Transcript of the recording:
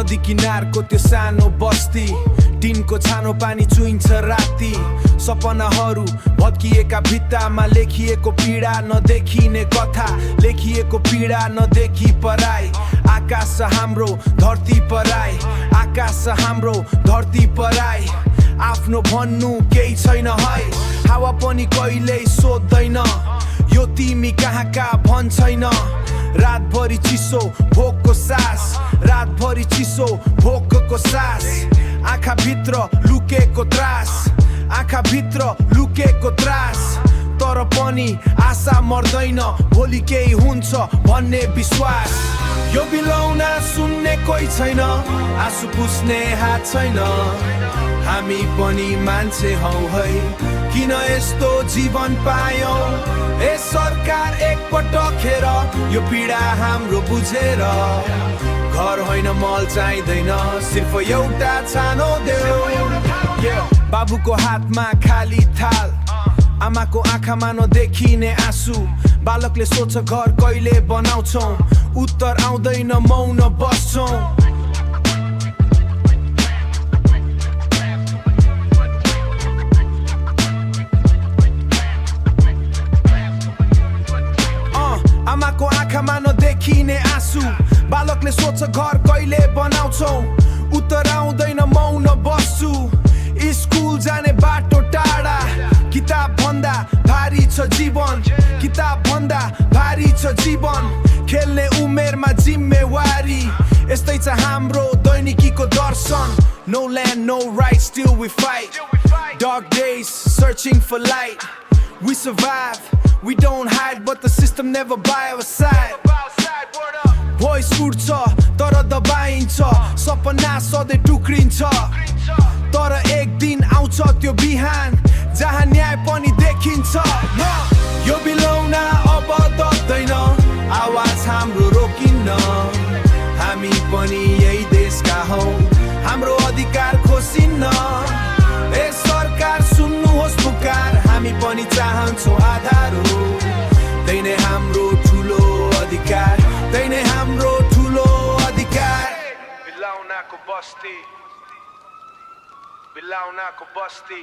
नदी किनारको त्यो सानो बस्ती, टिनको छानो पानी चुइन्छ राति। सपनाहरू भत्किएका भित्तामा लेखिएको पीडा, नदेखिने कथा लेखिएको पीडा, नदेखि पराई। आकाश हाम्रो धरती पराई, आकाश हाम्रो धरती पराई। आफ्नो भन्नु केही छैन है, हावा पनि कहिल्यै सोध्दैन यो तिमी कहाँका भन्छैन। रातभरि चिसो भोकको सास, रातभरि चिसो भोकको सास। आँखा भित्र लुकेको त्रास, आँखा भित्र लुकेको त्रास। तर पनि आशा मर्दैन, भोलि केही हुन्छ भन्ने विश्वास। यो बिलौना सुन्ने कोही छैन, आँसु पुस्ने हात छैन। हामी पनि मान्छे हौ है, किन यस्तो जीवन पायौं? ए सरकार एकपटक हेर यो पीडा हाम्रो बुझेर। घर होइन मल चाहिँदैन, सिर्फ एउटा छानो देऊ। बाबुको हातमा खाली थाल, आमाको आँखामा नदेखिने आँसु। बालकले सोच्छ घर कहिले बनाउँछौं, उत्तर आउँदैन मौन बस्छौं। आमाको आँखामा नदेखिने आँसु, बालकले सोच्छ घर कहिले बनाउँछौं, उत्तर आउँदैन मौन बस्छु। स्कुल जाने बाटो टाढा, किताब भन्दा भारी छ जीवन, किताब भन्दा भारी छ जीवन। खेल्ने उमेरमा जिम्मेवारी, यस्तै छ हाम्रो दैनिकीको दर्शन। No land, no right, still we fight. Dark days, searching for light. We survive, we don't hide, but the system never by our side. Voice उठ्छ तर दबाइन्छ, सपना सधैँ टुक्रिन्छ। तर एक दिन आउँछ त्यो बिहान, जहाँ न्याय पनि देखिन्छ। यो बिलौना अब दब्दैन, आवाज हाम्रो रोकिन्न। हामी पनि यही देशका हौ, हाम्रो अधिकार खोसिन्न। ए सरकार सुन्नुहोस् पुकार, हामी पनि चाहन्छौँ आधार हो। त्यही नै हाम्रो ठुलो अधिकार, त्यही नै हाम्रो ठुलो अधिकार। बिलौनाको बस्ती, बिलौनाको बस्ती।